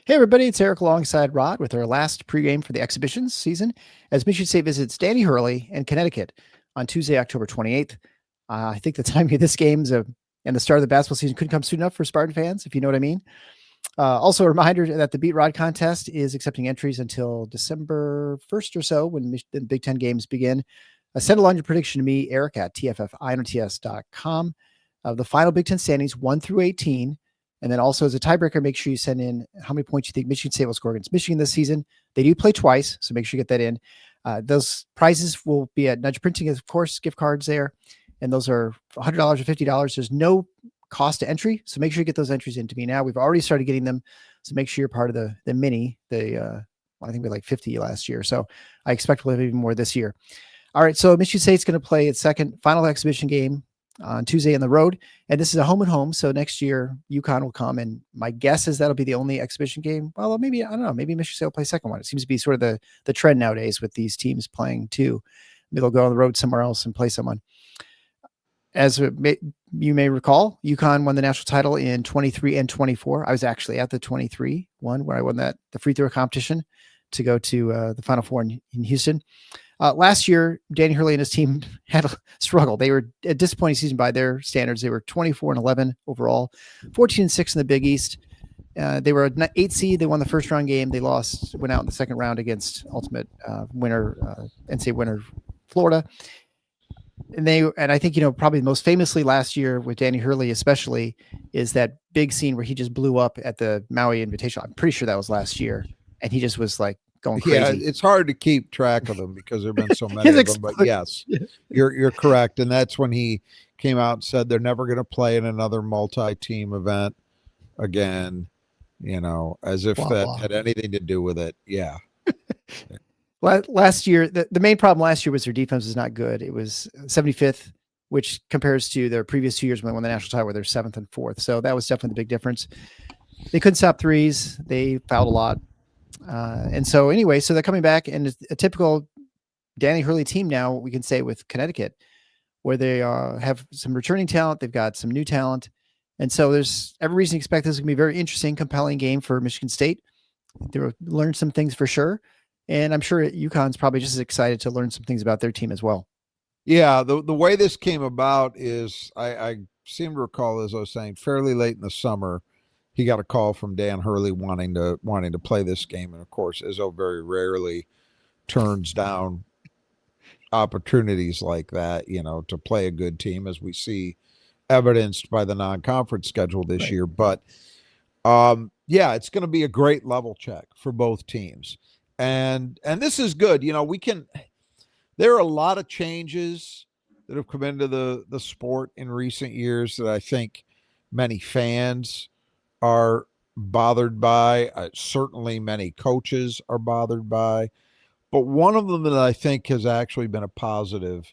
Hey, everybody, it's Eric alongside Rod with our last pregame for the exhibitions season as Michigan State visits Danny Hurley in Connecticut on Tuesday, October 28th. I think the timing of this game and the start of the basketball season couldn't come soon enough for Spartan fans, if you know what I mean. Also, a reminder that the Beat Rod contest is accepting entries until December 1st or so when the Big Ten games begin. Send along your prediction to me, Eric, at tffinots.com of the final Big Ten standings 1 through 18. And then also as a tiebreaker, make sure you send in how many points you think Michigan State will score against Michigan this season. They do play twice, so make sure you get that in. Those prizes will be at Nudge Printing, of course, gift cards there. And those are $100 or $50. There's no cost to entry, so make sure you get those entries into me now. We've already started getting them, so make sure you're part of the mini. I think we had like 50 last year, so I expect we'll have even more this year. All right, so Michigan State's going to play its second final exhibition game on Tuesday on the road. And this is a home and home. So next year, UConn will come. And my guess is that'll be the only exhibition game. Well, maybe, I don't know, maybe Michigan State will play second one. It seems to be sort of the trend nowadays with these teams playing two. Maybe they'll go on the road somewhere else and play someone. As you may recall, UConn won the national title in 23 and 24. I was actually at the 23 one where I won the free throw competition to go to the Final Four in Houston. Last year, Danny Hurley and his team had a struggle. They were a disappointing season by their standards. They were 24-11 overall, 14-6 in the Big East. They were an 8 seed. They won the first round game. They went out in the second round against ultimate winner, NCAA winner, Florida. And I think, probably most famously last year with Danny Hurley, especially, is that big scene where he just blew up at the Maui Invitational. I'm pretty sure that was last year. And he just was like, going crazy. Yeah, it's hard to keep track of them because there have been so many of them. But yes, you're correct. And that's when he came out and said they're never going to play in another multi-team event again, as if that had anything to do with it. Yeah. Last year, the main problem last year was their defense was not good. It was 75th, which compares to their previous 2 years when they won the national title where they're 7th and 4th. So that was definitely the big difference. They couldn't stop threes. They fouled a lot. And so anyway, so they're coming back, and it's a typical Danny Hurley team now, we can say, with Connecticut, where they have some returning talent. They've got some new talent. And so there's every reason to expect this is going to be a very interesting, compelling game for Michigan State. They will learn some things for sure. And I'm sure UConn's probably just as excited to learn some things about their team as well. Yeah, the way this came about is I seem to recall, as I was saying, fairly late in the summer, he got a call from Dan Hurley wanting to play this game. And of course, Izzo very rarely turns down opportunities like that, to play a good team, as we see evidenced by the non-conference schedule this year. But yeah, it's going to be a great level check for both teams. And this is good. There are a lot of changes that have come into the sport in recent years that I think many fans are bothered by. Certainly many coaches are bothered by. But one of them that I think has actually been a positive,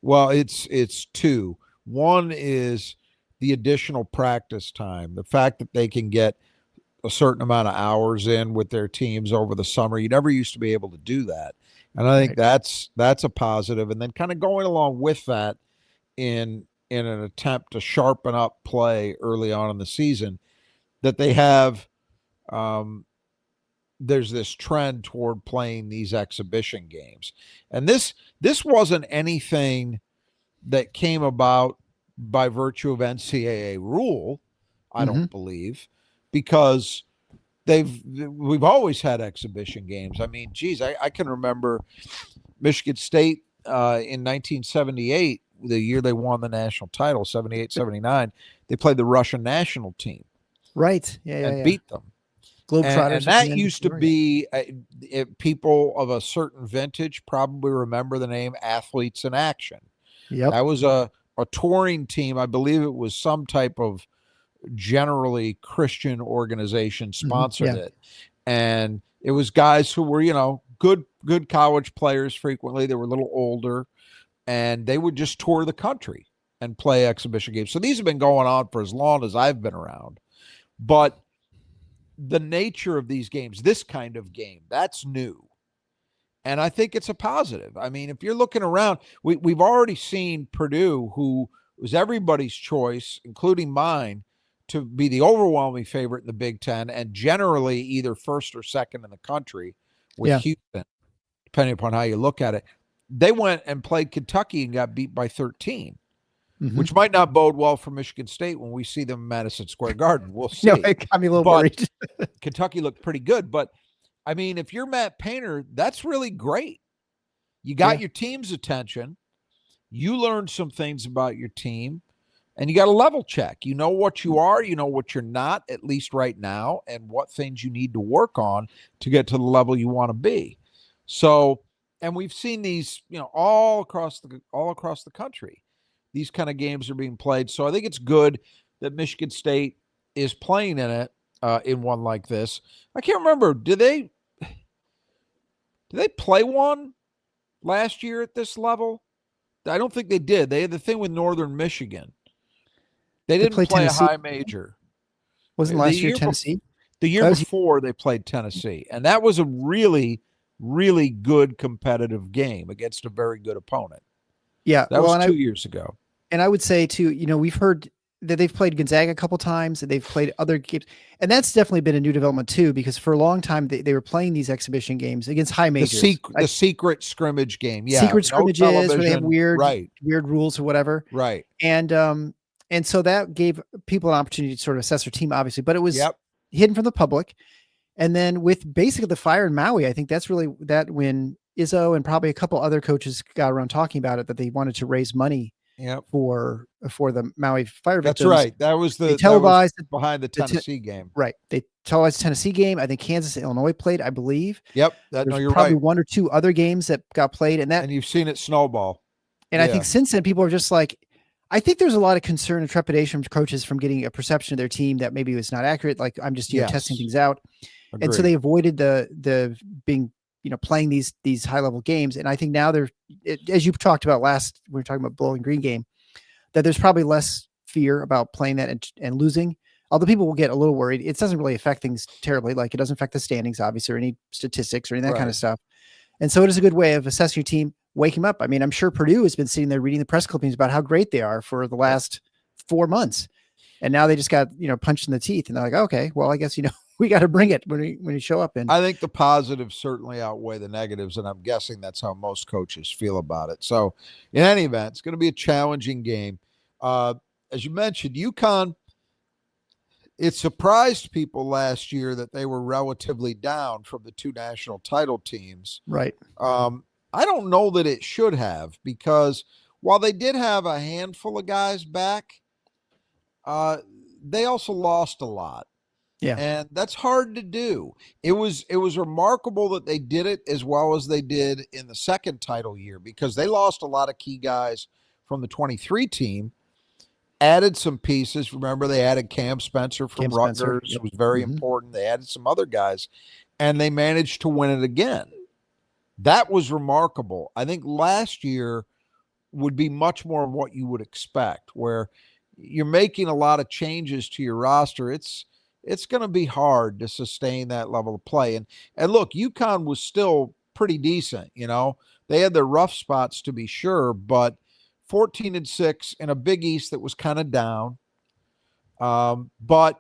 well, it's two. One is the additional practice time, the fact that they can get a certain amount of hours in with their teams over the summer. You never used to be able to do that. And I think that's a positive. And then kind of going along with that in an attempt to sharpen up play early on in the season, that they have there's this trend toward playing these exhibition games. And this wasn't anything that came about by virtue of NCAA rule, I don't believe, because we've always had exhibition games. I mean, geez, I can remember Michigan State in 1978, the year they won the national title, 78, 79, they played the Russian national team. Right. And beat them. Globetrotters. And that used to be, people of a certain vintage probably remember the name Athletes in Action. Yep. That was a touring team. I believe it was some type of generally Christian organization sponsored it. And it was guys who were, good college players frequently. They were a little older, and they would just tour the country and play exhibition games. So these have been going on for as long as I've been around. But the nature of these games, this kind of game, that's new. And I think it's a positive. I mean, if you're looking around, we've already seen Purdue, who was everybody's choice, including mine, to be the overwhelming favorite in the Big Ten and generally either first or second in the country with Houston, depending upon how you look at it. They went and played Kentucky and got beat by 13, which might not bode well for Michigan State when we see them in Madison Square Garden. We'll see. It got me a little worried. Kentucky looked pretty good. But, I mean, if you're Matt Painter, that's really great. You got your team's attention. You learned some things about your team. And you got a level check. You know what you are, you know what you're not, at least right now, and what things you need to work on to get to the level you want to be. So, and we've seen these, all across the country. These kind of games are being played. So I think it's good that Michigan State is playing in it, in one like this. I can't remember. Did they play one last year at this level? I don't think they did. They had the thing with Northern Michigan. They didn't play a high major. Wasn't last year Tennessee? The year before they played Tennessee. And that was a really, really good competitive game against a very good opponent. Yeah. That was 2 years ago. And I would say, too, we've heard that they've played Gonzaga a couple times, and they've played other games. And that's definitely been a new development, too, because for a long time, they were playing these exhibition games against high majors. The secret scrimmage game. Yeah. Secret scrimmages where they have weird rules or whatever. Right. And so that gave people an opportunity to sort of assess their team, obviously, but it was hidden from the public. And then with basically the fire in Maui, I think that's really that when Izzo and probably a couple other coaches got around talking about it, that they wanted to raise money for the Maui fire victims. That's right. That was televised behind the Tennessee game. Right. They televised the Tennessee game. I think Kansas and Illinois played, I believe. Yep. You're probably right. One or two other games that got played. And you've seen it snowball. And I think since then, people are just like, I think there's a lot of concern and trepidation from coaches from getting a perception of their team that maybe was not accurate. Like I'm just testing things out. Agreed. And so they avoided the being, playing these high level games. And I think now as you talked about we were talking about Bowling Green game, that there's probably less fear about playing that and losing. Although people will get a little worried, it doesn't really affect things terribly. Like it doesn't affect the standings, obviously, or any statistics or any of that kind of stuff. And so it is a good way of assessing your team. Wake him up. I mean, I'm sure Purdue has been sitting there reading the press clippings about how great they are for the last 4 months. And now they just got, punched in the teeth and they're like, okay, well, I guess, we got to bring it when you show up. And I think the positives certainly outweigh the negatives. And I'm guessing that's how most coaches feel about it. So in any event, it's going to be a challenging game. As you mentioned, UConn, it surprised people last year that they were relatively down from the 2 national title teams. Right. I don't know that it should have, because while they did have a handful of guys back, they also lost a lot. Yeah. And that's hard to do. It was remarkable that they did it as well as they did in the second title year, because they lost a lot of key guys from the 23 team, added some pieces. Remember, they added Cam Spencer from Rutgers. It was very important. They added some other guys, and they managed to win it again. That was remarkable. I think last year would be much more of what you would expect, where you're making a lot of changes to your roster. It's going to be hard to sustain that level of play. And look, UConn was still pretty decent. They had their rough spots to be sure, but 14-6 in a Big East that was kind of down. But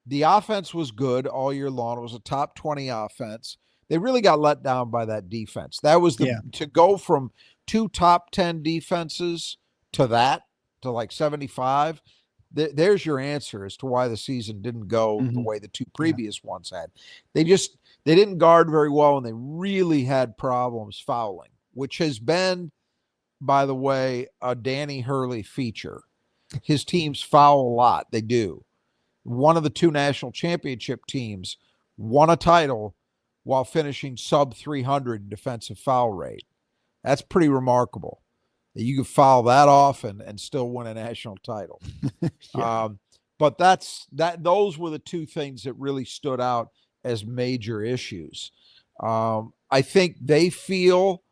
the offense was good all year long. It was a top 20 offense. They really got let down by that defense. That was to go from 2 top 10 defenses to like 75. There's your answer as to why the season didn't go the way the 2 previous ones had. They didn't guard very well, and they really had problems fouling, which has been, by the way, a Danny Hurley feature. His teams foul a lot. They do. One of the 2 national championship teams won a title while finishing sub 300 defensive foul rate. That's pretty remarkable. You can foul that off and still win a national title. But those were the 2 things that really stood out as major issues. I think they feel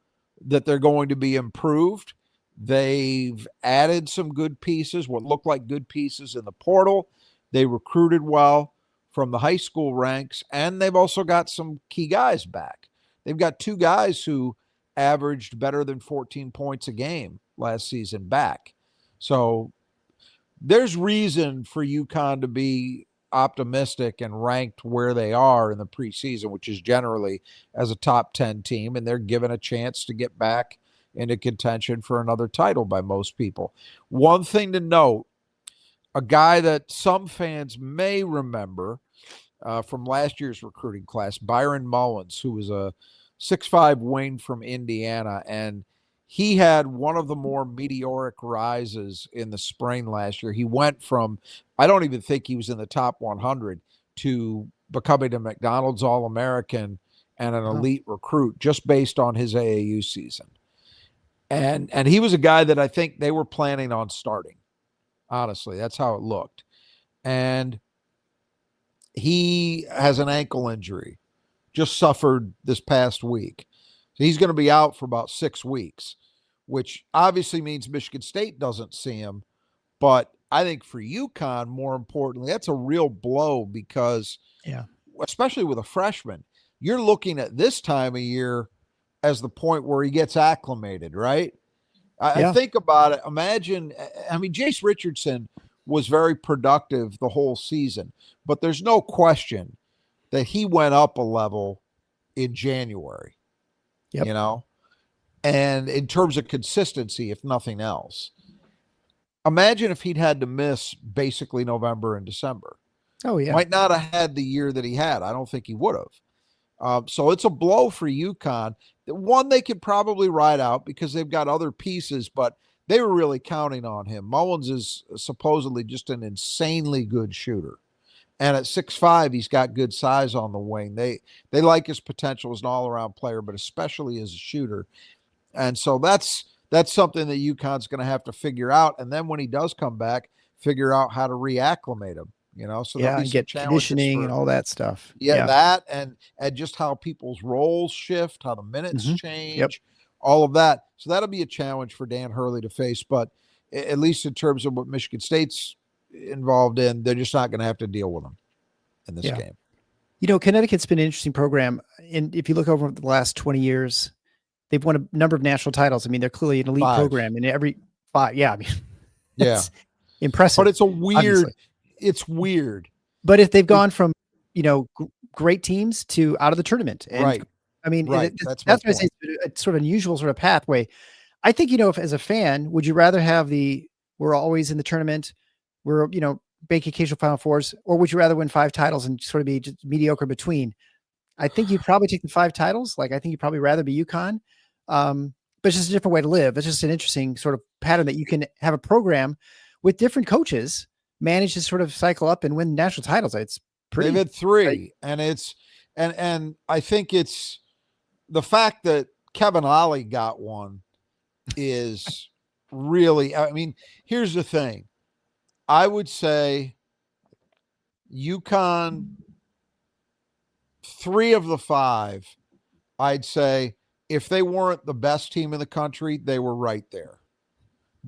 that they're going to be improved. They've added some good pieces, what looked like good pieces in the portal. They recruited well from the high school ranks, and they've also got some key guys back. They've got 2 guys who averaged better than 14 points a game last season back. So there's reason for UConn to be optimistic and ranked where they are in the preseason, which is generally as a top 10 team, and they're given a chance to get back into contention for another title by most people. One thing to note, a guy that some fans may remember from last year's recruiting class, Byron Mullins, who was a 6'5" wing from Indiana, and he had one of the more meteoric rises in the spring last year. He went from, I don't even think he was in the top 100, to becoming a McDonald's All-American and an elite recruit just based on his AAU season. And he was a guy that I think they were planning on starting. Honestly, that's how it looked. And he has an ankle injury, just suffered this past week. So he's going to be out for about 6 weeks, which obviously means Michigan State doesn't see him. But I think for UConn, more importantly, that's a real blow because, especially with a freshman, you're looking at this time of year as the point where he gets acclimated, right? I think about it. Imagine, I mean, Jace Richardson was very productive the whole season, but there's no question that he went up a level in January, you know, and in terms of consistency, if nothing else. Imagine if he'd had to miss basically November and December. Oh, yeah. Might not have had the year that he had. I don't think he would have. So it's a blow for UConn. One they could probably ride out because they've got other pieces, but they were really counting on him. Mullins is supposedly just an insanely good shooter. And at 6'5", he's got good size on the wing. They like his potential as an all-around player, but especially as a shooter. And so that's something that UConn's going to have to figure out. And then when he does come back, figure out how to reacclimate him, you know? So and get conditioning and all that stuff. That and just how people's roles shift, how the minutes change, all of that. So that'll be a challenge for Dan Hurley to face. But at least in terms of what Michigan State's involved in, they're just not going to have to deal with him in this game. You know, Connecticut's been an interesting program. And if you look over the last 20 years, they've won a number of national titles. I mean, they're clearly an elite program in every 5. Yeah. I mean, it's impressive. But it's it's weird. But if they've gone from, great teams to out of the tournament. And, I mean, that's why I say it's sort of unusual sort of pathway. I think, if as a fan, would you rather have we're always in the tournament, we're, make occasional Final Fours, or would you rather win 5 titles and sort of be just mediocre between? I think you'd probably take the 5 titles. Like, I think you'd probably rather be UConn. But it's just a different way to live. It's just an interesting sort of pattern that you can have a program with different coaches manage to sort of cycle up and win national titles. It's pretty. They've had 3, and it's and I think it's the fact that Kevin Ollie got one is really. I mean, here's the thing. I would say UConn, 3 of the 5, I'd say if they weren't the best team in the country, they were right there.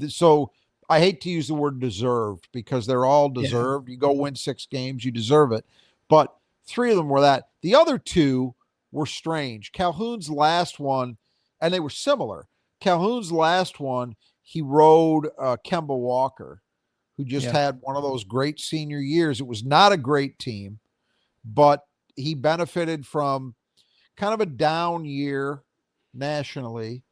So I hate to use the word deserved because they're all deserved. You go win 6 games, you deserve it. But 3 of them were that. The other 2 were strange. Calhoun's last one, and they were similar. Calhoun's last one, he rode Kemba Walker, who just had one of those great senior years. It was not a great team, but he benefited from kind of a down year nationally,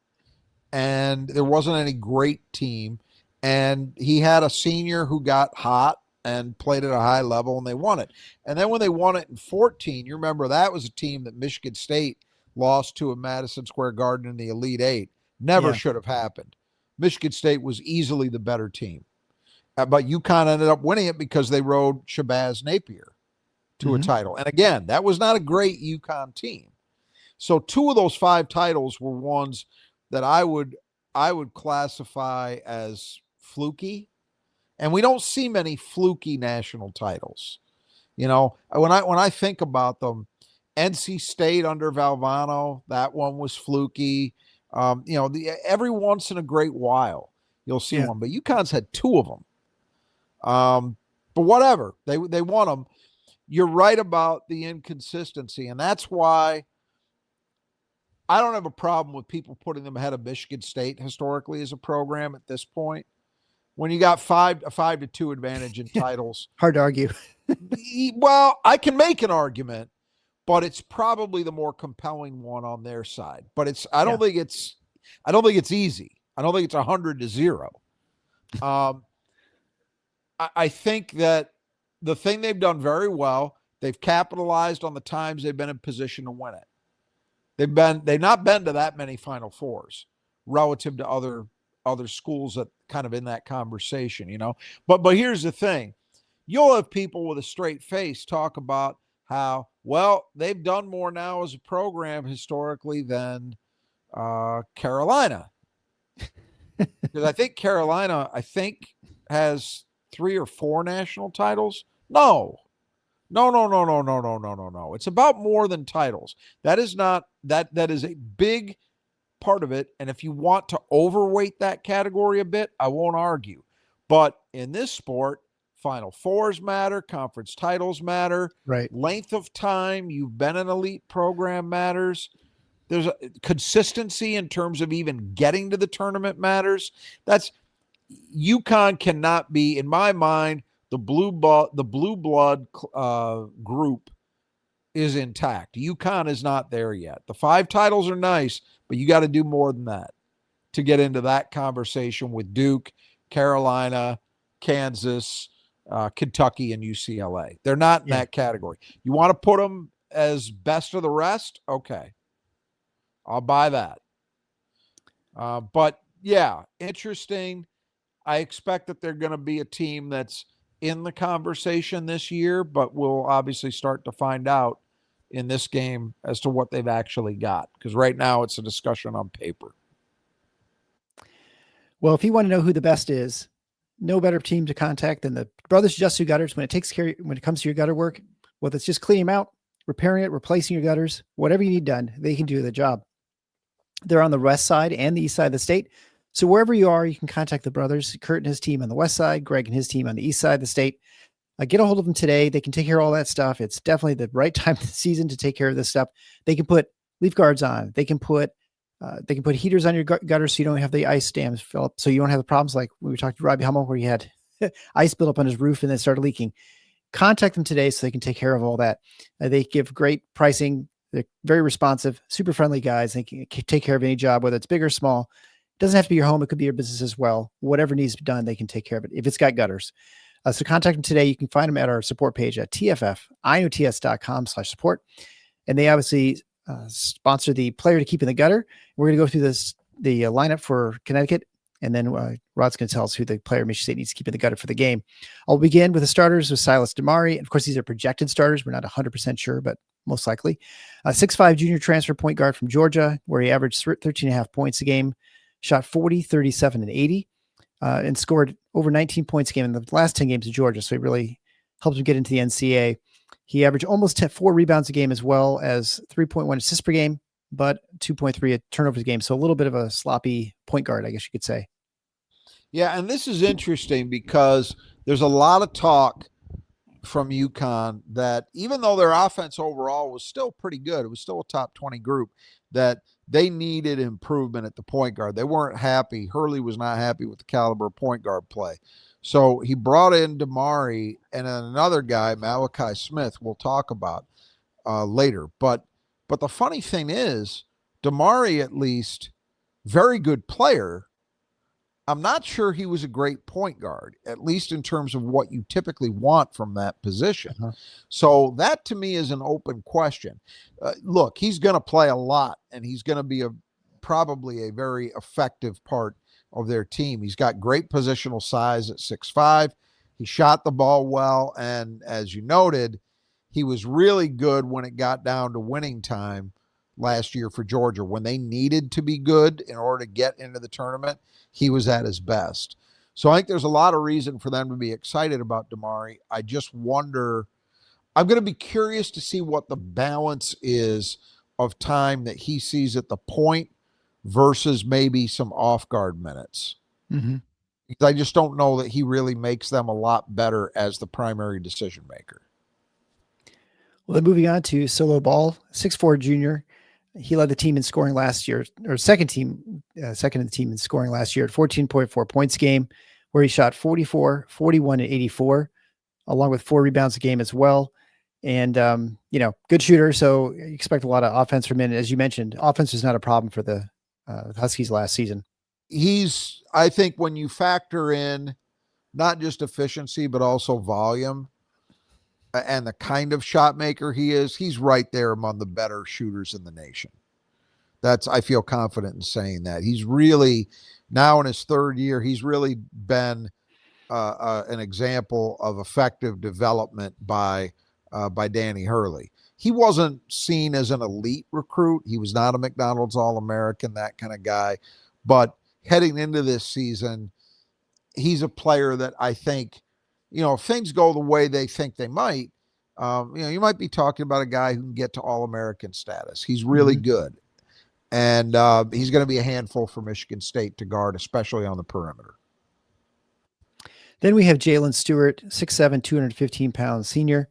and there wasn't any great team. And he had a senior who got hot and played at a high level, and they won it. And then when they won it in 14, you remember that was a team that Michigan State lost to in Madison Square Garden in the Elite 8. Never should have happened. Michigan State was easily the better team. But UConn ended up winning it because they rode Shabazz Napier to a title. And again, that was not a great UConn team. So 2 of those 5 titles were ones that I would classify as fluky. And we don't see many fluky national titles. When I think about them, NC State under Valvano, that one was fluky. Every once in a great while you'll see one, but UConn's had 2 of them. But whatever, they won them. You're right about the inconsistency, and that's why I don't have a problem with people putting them ahead of Michigan State historically as a program at this point. when you got a 5-2 advantage in titles. Hard to argue. Well, I can make an argument, but it's probably the more compelling one on their side. But I don't think it's easy. I don't think it's 100-0. I think that the thing they've done very well, they've capitalized on the times they've been in position to win it. They've not been to that many Final Fours relative to other schools that kind of in that conversation, you know. But here's the thing. You'll have people with a straight face talk about how, well, they've done more now as a program historically than Carolina. Because I think Carolina, has 3 or 4 national titles. No. It's about more than titles. That is not that is a big part of it. And if you want to overweight that category a bit, I won't argue. But in this sport, Final Fours matter, conference titles matter, right? Length of time you've been an elite program matters. There's a consistency in terms of even getting to the tournament matters. That's UConn cannot be, in my mind, the blue blood group is intact. UConn is not there yet. The 5 titles are nice, but you got to do more than that to get into that conversation with Duke, Carolina, Kansas, Kentucky, and UCLA. They're not in that category. You want to put them as best of the rest? Okay. I'll buy that. But yeah, interesting. I expect that they're going to be a team that's in the conversation this year, but we'll obviously start to find out in this game as to what they've actually got. Because right now it's a discussion on paper. Well, if you want to know who the best is, no better team to contact than the Brothers Just Do Gutters when it comes to your gutter work. Whether it's just cleaning them out, repairing it, replacing your gutters, whatever you need done, they can do the job. They're on the west side and the east side of the state. So wherever you are, you can contact the brothers, Kurt and his team on the west side, Greg and his team on the east side of the state. Get a hold of them today. They can take care of all that stuff. It's definitely the right time of the season to take care of this stuff. They can put leaf guards on. They can put heaters on your gutters so you don't have the ice dams fill up. So you don't have the problems like when we talked to Robbie Hummel where he had ice build up on his roof and then started leaking. Contact them today so they can take care of all that. They give great pricing. They're very responsive, super friendly guys. They can take care of any job, whether it's big or small. It doesn't have to be your home. It could be your business as well. Whatever needs to be done, they can take care of it. If it's got gutters. So contact them today. You can find them at our support page at tffinoots.com/support. And they obviously sponsor the player to keep in the gutter. We're going to go through the lineup for Connecticut. And then Rod's going to tell us who the player Michigan State needs to keep in the gutter for the game. I'll begin with the starters with Silas Damari. Of course, these are projected starters. We're not 100% sure, but most likely. 6'5" junior transfer point guard from Georgia, where he averaged 13.5 points a game, shot 40, 37, and 80, and scored over 19 points a game in the last 10 games of Georgia. So he really helped him get into the NCAA. He averaged almost 4 rebounds a game as well as 3.1 assists per game, but 2.3 turnovers a game. So a little bit of a sloppy point guard, I guess you could say. Yeah, and this is interesting because there's a lot of talk from UConn that even though their offense overall was still pretty good, it was still a top 20 group, that they needed improvement at the point guard. They weren't happy. Hurley was not happy with the caliber of point guard play. So he brought in Damari and another guy, Malachi Smith, we'll talk about later. But the funny thing is, Damari, at least, very good player. I'm not sure he was a great point guard, at least in terms of what you typically want from that position. So that to me is an open question. Look, he's going to play a lot, and he's going to be probably a very effective part of their team. He's got great positional size at 6'5". He shot the ball well, and as you noted, he was really good when it got down to winning time last year for Georgia. When they needed to be good in order to get into the tournament, he was at his best. So I think there's a lot of reason for them to be excited about Damari. I just wonder, I'm going to be curious to see what the balance is of time that he sees at the point versus maybe some off-guard minutes. Mm-hmm. Because I just don't know that he really makes them a lot better as the primary decision maker. Well, then moving on to Solo Ball, 6'4" junior. He led the team in scoring last year, or second in the team in scoring last year at 14.4 points a game where he shot 44, 41, and 84, along with 4 rebounds a game as well. And, good shooter. So you expect a lot of offense from him. As you mentioned, offense was not a problem for the Huskies last season. I think when you factor in not just efficiency, but also volume and the kind of shot maker he is, he's right there among the better shooters in the nation. I feel confident in saying that. He's really, now in his third year, he's really been an example of effective development by Danny Hurley. He wasn't seen as an elite recruit. He was not a McDonald's All-American, that kind of guy. But heading into this season, he's a player that I think, if things go the way they think they might, you might be talking about a guy who can get to All-American status. He's really good. And he's going to be a handful for Michigan State to guard, especially on the perimeter. Then we have Jalen Stewart, 6'7", 215 pounds junior,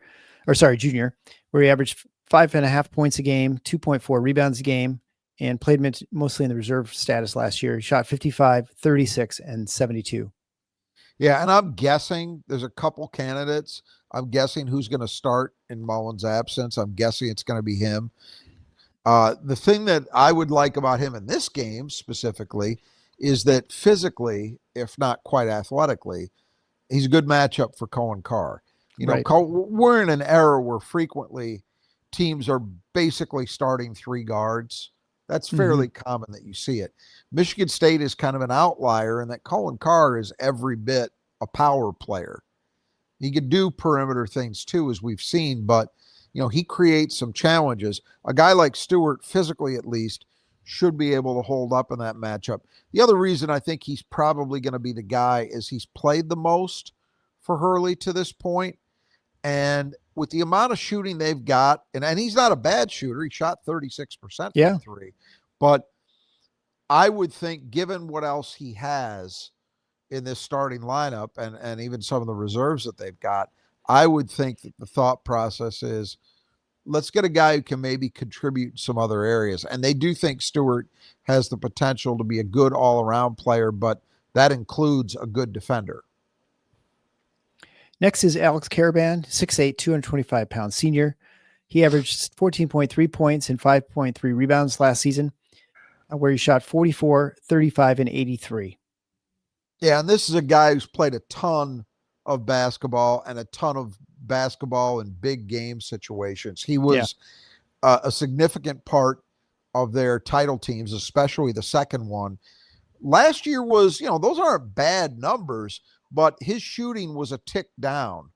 where he averaged 5.5 points a game, 2.4 rebounds a game, and played mostly in the reserve status last year. He shot 55, 36, and 72. Yeah, and I'm guessing there's a couple candidates. I'm guessing who's going to start in Mullen's absence. I'm guessing it's going to be him. The thing that I would like about him in this game specifically is that physically, if not quite athletically, he's a good matchup for Cohen Carr. Right. We're in an era where frequently teams are basically starting 3 guards. That's fairly common that you see it. Michigan State is kind of an outlier in that Cohen Carr is every bit a power player. He could do perimeter things too, as we've seen, but he creates some challenges. A guy like Stewart, physically at least, should be able to hold up in that matchup. The other reason I think he's probably going to be the guy is he's played the most for Hurley to this point. And with the amount of shooting they've got, and he's not a bad shooter. He shot 36% from 3. But I would think, given what else he has in this starting lineup and even some of the reserves that they've got, I would think that the thought process is, let's get a guy who can maybe contribute in some other areas. And they do think Stewart has the potential to be a good all-around player, but that includes a good defender. Next is Alex Caravan, 6'8", 225 pounds senior. He averaged 14.3 points and 5.3 rebounds last season, where he shot 44, 35, and 83. Yeah, and this is a guy who's played a ton of basketball and a ton of basketball in big game situations. He was a significant part of their title teams, especially the second one. Last year was, those aren't bad numbers, but his shooting was a tick down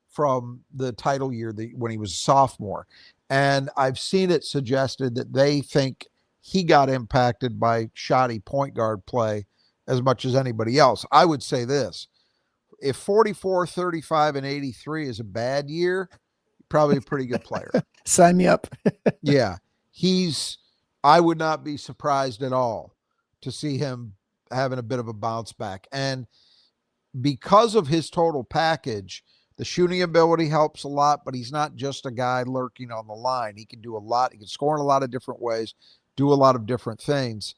from the title year when he was a sophomore. And I've seen it suggested that they think he got impacted by shoddy point guard play as much as anybody else. I would say this: if 44, 35, and 83 is a bad year, probably a pretty good player. Sign me up. Yeah. I would not be surprised at all to see him having a bit of a bounce back. And because of his total package, the shooting ability helps a lot, but he's not just a guy lurking on the line. He can do a lot. He can score in a lot of different ways, do a lot of different things.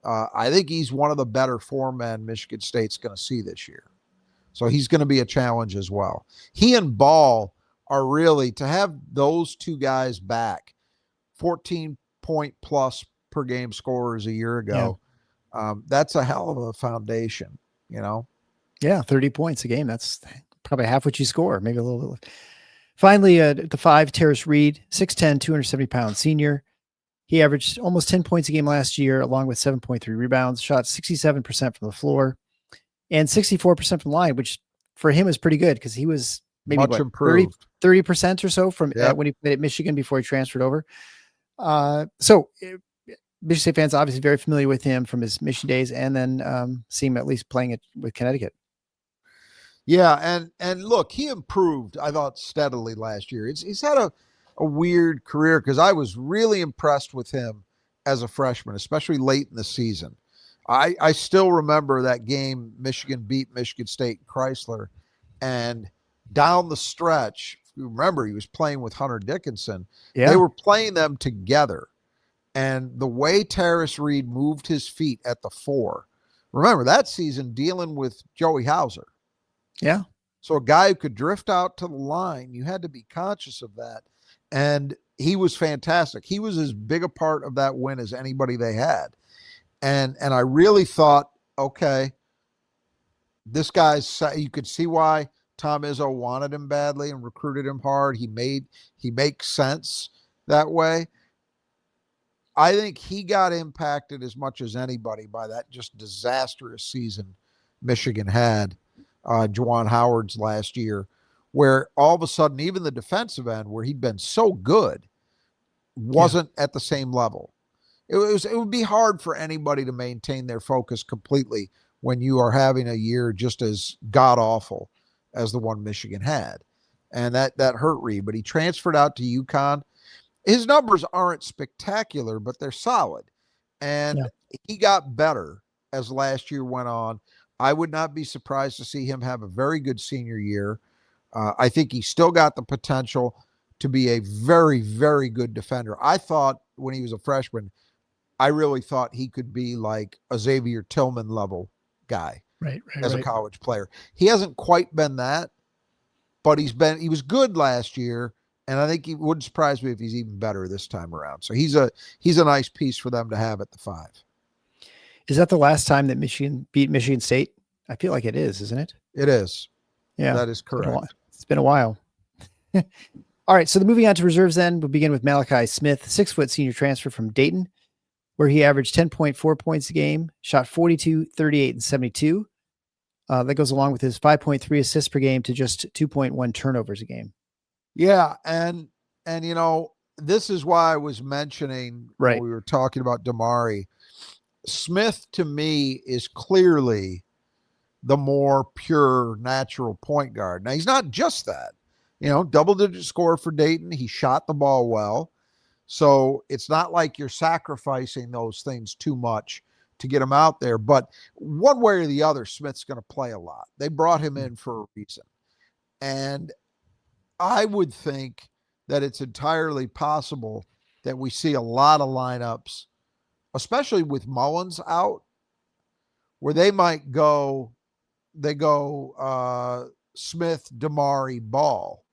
I think he's one of the better 4-men Michigan State's going to see this year. So he's going to be a challenge as well. He and Ball are really, to have those two guys back, 14-point-plus per game scorers a year ago, that's a hell of a foundation, Yeah, 30 points a game. That's probably half what you score, maybe a little bit. Finally, at the 5, Terrace Reed, 6'10", 270 pounds senior. He averaged almost 10 points a game last year, along with 7.3 rebounds, shot 67% from the floor and 64% from the line, which for him is pretty good because he was maybe 30% or so from when he played at Michigan before he transferred over. So Michigan State fans obviously very familiar with him from his Michigan days, and then see him at least playing it with Connecticut. Yeah, and look, he improved, I thought, steadily last year. He's had a weird career because I was really impressed with him as a freshman, especially late in the season. I still remember that game Michigan beat Michigan State Chrysler, and down the stretch, remember he was playing with Hunter Dickinson. Yeah. They were playing them together, and the way Terrace Reed moved his feet at the 4 remember that season dealing with Joey Hauser. Yeah. So a guy who could drift out to the line, you had to be conscious of that. And he was fantastic. He was as big a part of that win as anybody they had. And I really thought, okay, this guy's, you could see why Tom Izzo wanted him badly and recruited him hard. He makes sense that way. I think he got impacted as much as anybody by that just disastrous season Michigan had, Juwan Howard's last year, where all of a sudden, even the defensive end, where he'd been so good, wasn't at the same level. It would be hard for anybody to maintain their focus completely when you are having a year just as god awful as the one Michigan had. And that hurt Reed, but he transferred out to UConn. His numbers aren't spectacular, but they're solid. And he got better as last year went on. I would not be surprised to see him have a very good senior year. I think he still got the potential to be a very, very good defender. I thought when he was a freshman, I really thought he could be like a Xavier Tillman level guy as a college player. He hasn't quite been that, but he was good last year. And I think he wouldn't surprise me if he's even better this time around. So he's a nice piece for them to have at the 5. Is that the last time that Michigan beat Michigan State? I feel like it is, isn't it? It is. Yeah. That is correct. It's been a while. All right. So moving on to reserves then, we'll begin with Malachi Smith, 6-foot senior transfer from Dayton, where he averaged 10.4 points a game, shot 42, 38, and 72. That goes along with his 5.3 assists per game to just 2.1 turnovers a game. Yeah. And this is why I was mentioning when we were talking about Damari. Smith, to me, is clearly the more pure, natural point guard. Now, he's not just that. Double-digit scorer for Dayton. He shot the ball well. So it's not like you're sacrificing those things too much to get him out there. But one way or the other, Smith's going to play a lot. They brought him in for a reason. And I would think that it's entirely possible that we see a lot of lineups, especially with Mullins out, where they might go Smith, Damari, Ball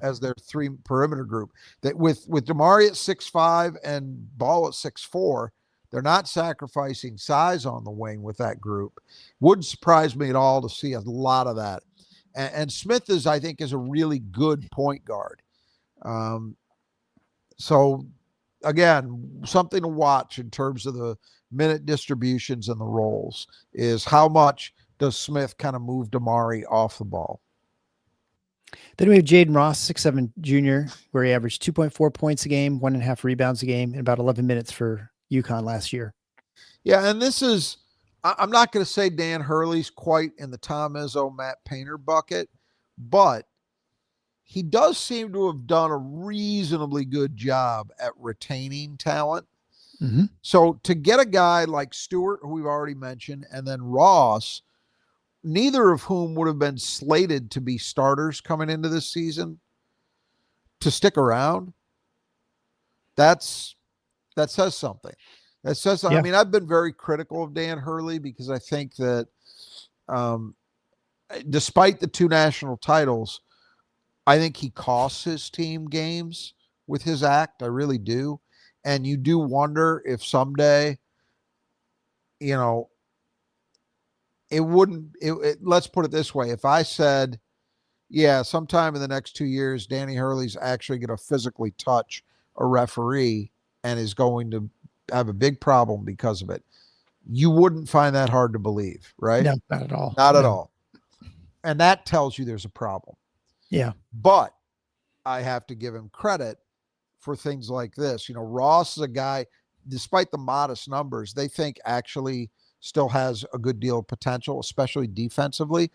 as their 3 perimeter group. That with Damari at 6'5" and Ball at 6'4", they're not sacrificing size on the wing with that group. Wouldn't surprise me at all to see a lot of that. And Smith I think is a really good point guard. So again, something to watch in terms of the minute distributions and the roles is how much does Smith kind of move Damari off the ball. Then we have Jaden Ross, 6'7" junior, where he averaged 2.4 points a game, 1.5 rebounds a game, and about 11 minutes for UConn last year. Yeah, and this is, I'm not going to say Dan Hurley's quite in the Tom Izzo, Matt Painter bucket, but he does seem to have done a reasonably good job at retaining talent. Mm-hmm. So to get a guy like Stewart, who we've already mentioned, and then Ross, neither of whom would have been slated to be starters coming into this season, to stick around, that says something. That says, I mean, I've been very critical of Dan Hurley because I think that despite the 2 national titles, I think he costs his team games with his act. I really do. And you do wonder if someday, let's put it this way. If I said, sometime in the next 2 years, Danny Hurley's actually going to physically touch a referee and is going to have a big problem because of it, you wouldn't find that hard to believe, right? No, not at all. Not at all. And that tells you there's a problem. Yeah. But I have to give him credit for things like this. Ross is a guy, despite the modest numbers, they think actually still has a good deal of potential, especially defensively.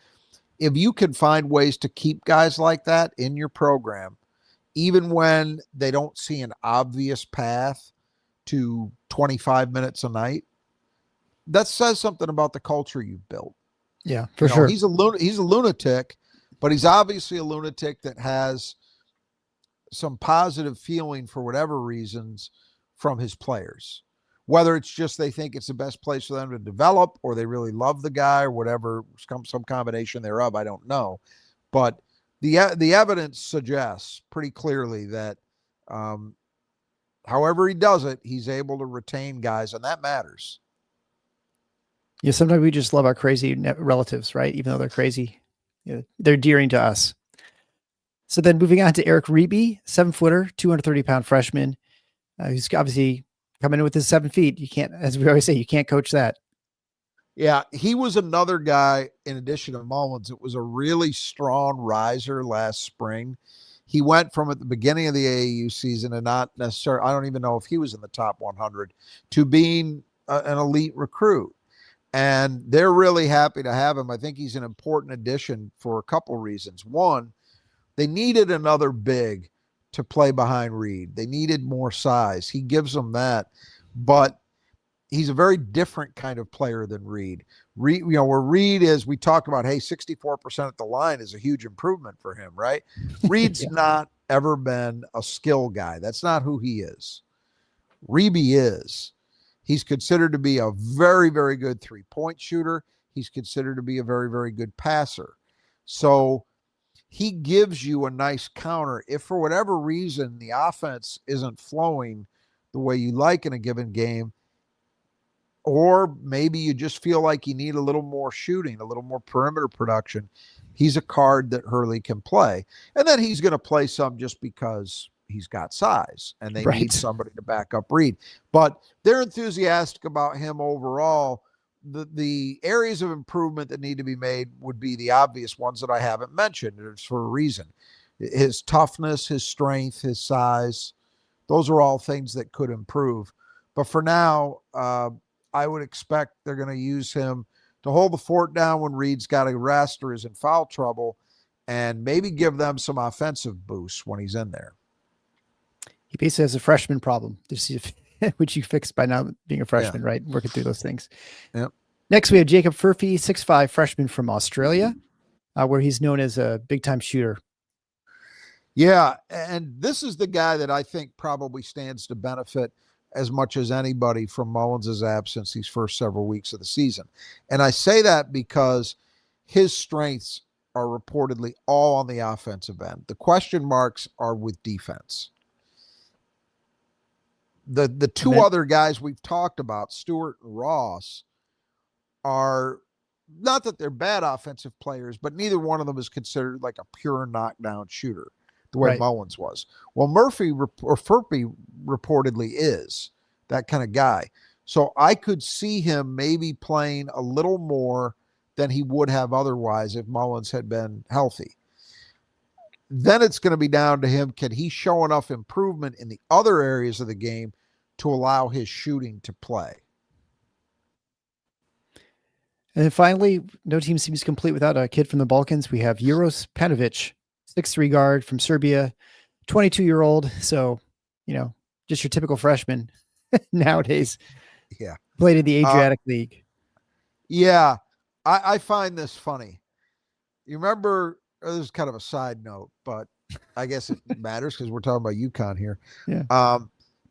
If you can find ways to keep guys like that in your program, even when they don't see an obvious path to 25 minutes a night, that says something about the culture you've built. Yeah, for sure. He's a lunatic, but he's obviously a lunatic that has some positive feeling for whatever reasons from his players, Whether it's just they think it's the best place for them to develop, or they really love the guy, or whatever, some combination thereof, I don't know. But the evidence suggests pretty clearly that however he does it, he's able to retain guys, and that matters. Yeah, sometimes we just love our crazy relatives, right? Even though they're crazy, they're endearing to us. So then moving on to Eric Reeby, 7-footer, 230-pound freshman, who's obviously coming in with his 7 feet. You can't, as we always say, you can't coach that. Yeah, he was another guy, in addition to Mullins, it was a really strong riser last spring. He went from at the beginning of the AAU season and not necessarily, I don't even know if he was in the top 100, to being an elite recruit. And they're really happy to have him. I think he's an important addition for a couple reasons. One, they needed another big to play behind Reed. They needed more size. He gives them that, but he's a very different kind of player than Reed. Reed, where Reed is, we talked about, hey, 64% at the line is a huge improvement for him, right? Reed's not ever been a skill guy. That's not who he is. Reeby is. He's considered to be a very, very good three-point shooter. He's considered to be a very, very good passer. So he gives you a nice counter. If for whatever reason the offense isn't flowing the way you like in a given game, or maybe you just feel like you need a little more shooting, a little more perimeter production, he's a card that Hurley can play. And then he's going to play some just because he's got size and they need somebody to back up Reed. But they're enthusiastic about him overall. The areas of improvement that need to be made would be the obvious ones that I haven't mentioned. It's for a reason. His toughness, his strength, his size, those are all things that could improve. But for now, I would expect they're going to use him to hold the fort down when Reed's got a rest or is in foul trouble, and maybe give them some offensive boosts when he's in there. He basically has a freshman problem, which you fixed by now being a freshman, right? Working through those things. Yep. Next, we have Jacob Furphy, 6'5", freshman from Australia, where he's known as a big-time shooter. Yeah, and this is the guy that I think probably stands to benefit as much as anybody from Mullins' absence these first several weeks of the season. And I say that because his strengths are reportedly all on the offensive end. The question marks are with defense. The two other guys we've talked about, Stewart and Ross, are not that they're bad offensive players, but neither one of them is considered like a pure knockdown shooter the way Mullins was. Well, Furphy reportedly is that kind of guy. So I could see him maybe playing a little more than he would have otherwise if Mullins had been healthy. Then it's going to be down to him. Can he show enough improvement in the other areas of the game to allow his shooting to play? And then finally, no team seems complete without a kid from the Balkans. We have Uros Panovic, 6'3" guard from Serbia, 22-year-old. So, just your typical freshman nowadays. Yeah. Played in the Adriatic League. Yeah. I find this funny. You remember, this is kind of a side note, but I guess it matters because we're talking about UConn here. Yeah.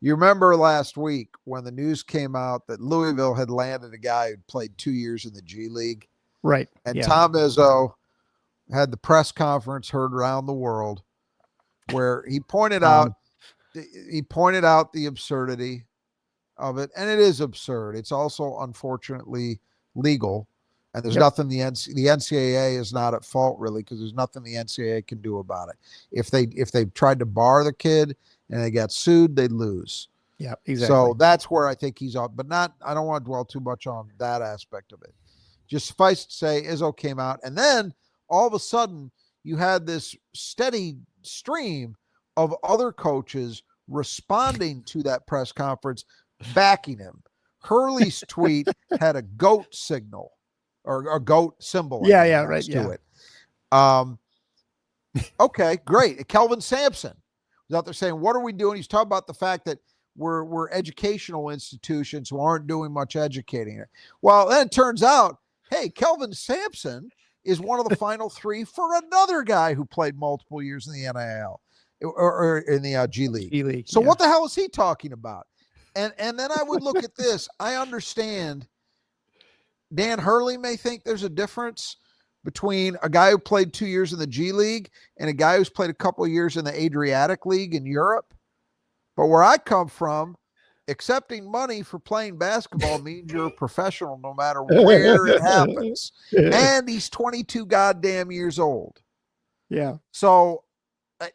You remember last week when the news came out that Louisville had landed a guy who'd played 2 years in the G League. Right. And Tom Izzo had the press conference heard around the world where he pointed out the absurdity of it. And it is absurd. It's also unfortunately legal. And there's nothing the NCAA is not at fault really, because there's nothing the NCAA can do about it. If they tried to bar the kid and they got sued, they'd lose. Yeah, exactly. So that's where I think he's up, but I don't want to dwell too much on that aspect of it. Just suffice to say, Izzo came out, and then all of a sudden you had this steady stream of other coaches responding to that press conference, backing him. Hurley's tweet had a goat signal or a goat symbol. Right. To it. Okay, great. Kelvin Sampson was out there saying, what are we doing? He's talking about the fact that we're educational institutions who aren't doing much educating. Well, then it turns out, hey, Kelvin Sampson is one of the final three for another guy who played multiple years in the NIL or in the G League. G League. So what the hell is he talking about? And then I would look at this. I understand Dan Hurley may think there's a difference between a guy who played 2 years in the G League and a guy who's played a couple of years in the Adriatic League in Europe. But where I come from, accepting money for playing basketball means you're a professional no matter where it happens. And he's 22 goddamn years old. Yeah. So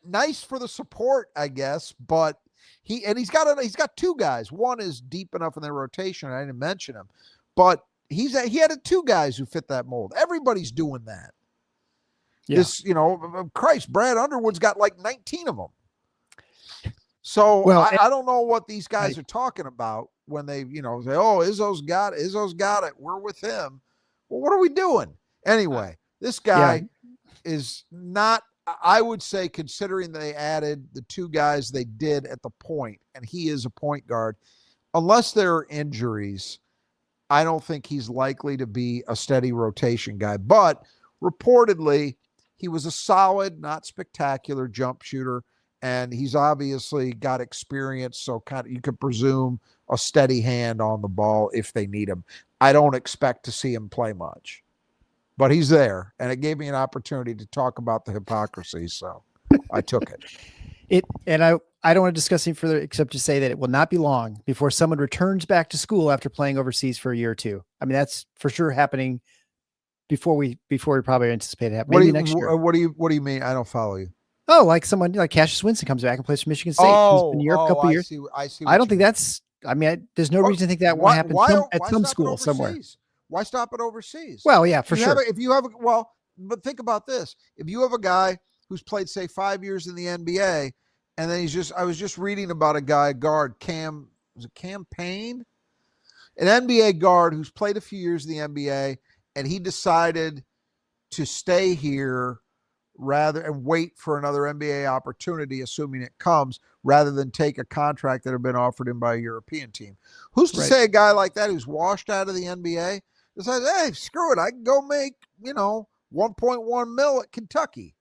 nice for the support, I guess, but he's got two guys. One is deep enough in their rotation. I didn't mention him, but he had two guys who fit that mold. Everybody's doing that. Yeah. This, Christ, Brad Underwood's got like 19 of them. So I don't know what these guys are talking about when they, say, "Oh, Izzo's got it. We're with him." Well, what are we doing anyway? This guy is not. I would say, considering they added the two guys they did at the point, and he is a point guard, unless there are injuries, I don't think he's likely to be a steady rotation guy. But reportedly, he was a solid, not spectacular jump shooter, and he's obviously got experience, so you could presume a steady hand on the ball if they need him. I don't expect to see him play much, but he's there, and it gave me an opportunity to talk about the hypocrisy, so I took it. I don't want to discuss it further except to say that it will not be long before someone returns back to school after playing overseas for a year or two. I mean, that's for sure happening before we probably anticipate it happening. Maybe next year. What do you mean? I don't follow you. Oh, like someone like Cassius Winston comes back and plays for Michigan State. He's been in Europe a couple of years. I see. I don't think that's. I mean, there's no reason to think that won't happen at some school somewhere. Why stop it overseas? Well, yeah, for sure. But think about this. If you have a guy who's played, say, 5 years in the NBA, and then I was just reading about a guy, guard, Cam Payne? An NBA guard who's played a few years in the NBA, and he decided to stay here and wait for another NBA opportunity, assuming it comes, rather than take a contract that had been offered him by a European team. Who's to say a guy like that who's washed out of the NBA decides, hey, screw it, I can go make, 1.1 mil at Kentucky.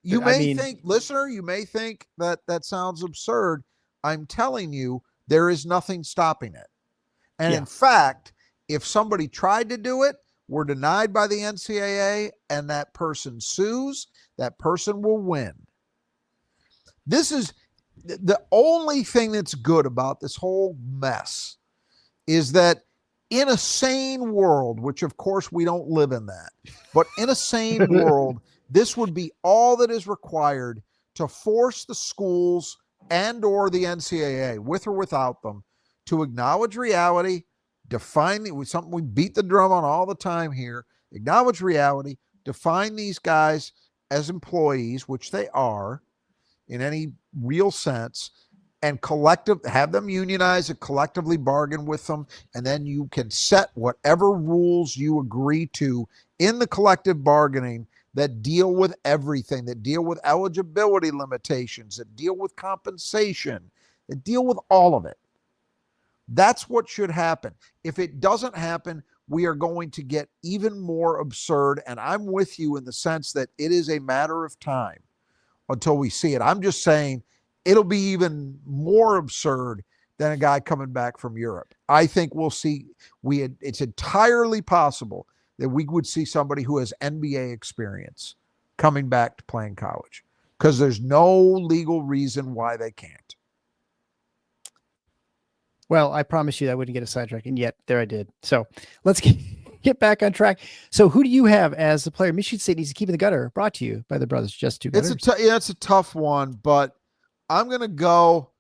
You may think that sounds absurd. I'm telling you, there is nothing stopping it. And in fact, if somebody tried to do it, were denied by the NCAA, and that person sues, that person will win. This is the only thing that's good about this whole mess, is that in a sane world, which of course we don't live in that, but in a sane world, this would be all that is required to force the schools and or the NCAA, with or without them, to acknowledge reality, define something we beat the drum on all the time here, acknowledge reality, define these guys as employees, which they are in any real sense, and have them unionize and collectively bargain with them. And then you can set whatever rules you agree to in the collective bargaining that deal with everything, that deal with eligibility limitations, that deal with compensation, that deal with all of it. That's what should happen. If it doesn't happen, we are going to get even more absurd. And I'm with you in the sense that it is a matter of time until we see it. I'm just saying it'll be even more absurd than a guy coming back from Europe. I think we'll see. It's entirely possible that we would see somebody who has NBA experience coming back to playing college, because there's no legal reason why they can't. Well, I promised you I wouldn't get a sidetrack, and yet there I did. So let's get back on track. So who do you have as the player Michigan State needs to keep in the gutter? Brought to you by the brothers Just Two Gutters. It's a tough one, but I'm going to go.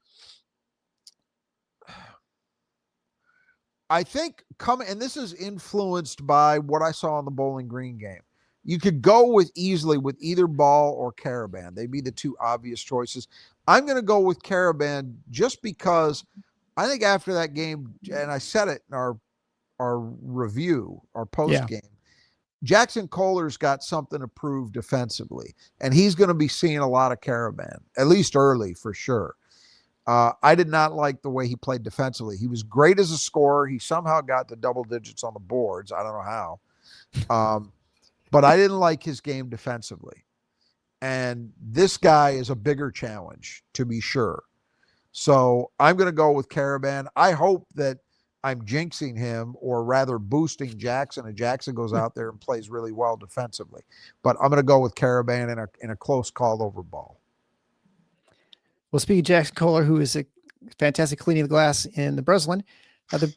I think and this is influenced by what I saw in the Bowling Green game. You could go easily with either Ball or Caravan. They'd be the two obvious choices. I'm going to go with Caravan just because I think after that game, and I said it in our review, our post game, Jackson Kohler's got something to prove defensively, and he's going to be seeing a lot of Caravan, at least early for sure. I did not like the way he played defensively. He was great as a scorer. He somehow got to double digits on the boards. I don't know how. But I didn't like his game defensively. And this guy is a bigger challenge, to be sure. So I'm going to go with Caravan. I hope that I'm jinxing him, or rather boosting Jackson, and Jackson goes out there and plays really well defensively. But I'm going to go with Caravan in a close call over ball. Well, speaking of Jackson Kohler, who is a fantastic cleaning the glass in the Breslin, the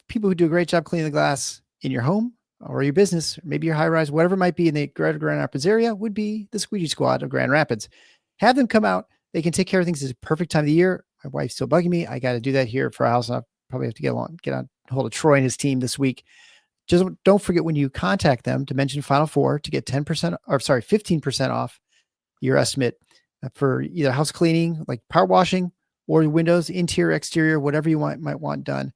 people who do a great job cleaning the glass in your home or your business, or maybe your high rise, whatever it might be in the Grand Rapids area, would be the Squeegee Squad of Grand Rapids. Have them come out. They can take care of things. It's a perfect time of the year. My wife's still bugging me. I got to do that here for our house. I'll probably have to get on hold of Troy and his team this week. Just don't forget, when you contact them, to mention Final Four to get 15% off your estimate for either house cleaning, like power washing, or windows, interior, exterior, whatever you might want done.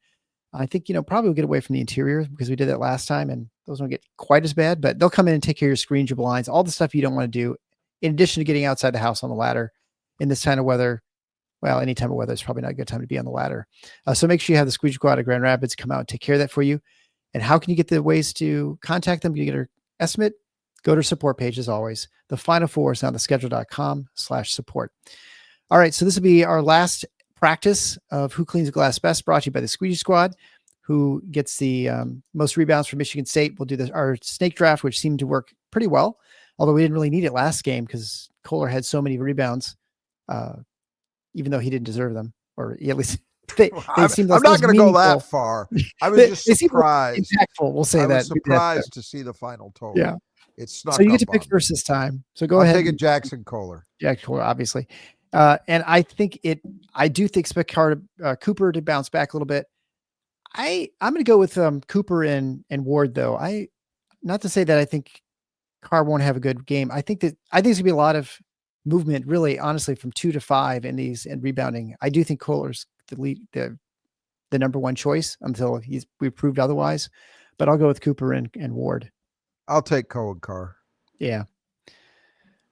I think, probably we'll get away from the interior because we did that last time and those don't get quite as bad, but they'll come in and take care of your screens, your blinds, all the stuff you don't want to do, in addition to getting outside the house on the ladder in this kind of weather. Well, any time of weather is probably not a good time to be on the ladder. So make sure you have the Squeegee Squad of Grand Rapids come out and take care of that for you. And how can you get the ways to contact them? You get an estimate, go to our support page as always. The Final Four is on theschedule.com/support. All right. So this will be our last practice of Who Cleans the Glass Best, brought to you by the Squeegee Squad. Who gets the most rebounds from Michigan State. We'll do our snake draft, which seemed to work pretty well, although we didn't really need it last game because Kohler had so many rebounds, even though he didn't deserve them, or at least they seemed like I'm not going to go that far. I was just surprised. Impactful, we'll say that. I was surprised to see the final total. Yeah. It snuck so you get to up pick on first me. this time. So go ahead. I'm taking Jackson Kohler. Jackson Kohler, obviously. And I do expect Cooper to bounce back a little bit. I'm going to go with Cooper and Ward, though. Not to say that I think Carr won't have a good game. I think there's going to be a lot of movement, really, honestly, from 2 to 5 in these and rebounding. I do think Kohler's the number one choice until we've proved otherwise. But I'll go with Cooper and Ward. I'll take Cohen Carr. Yeah.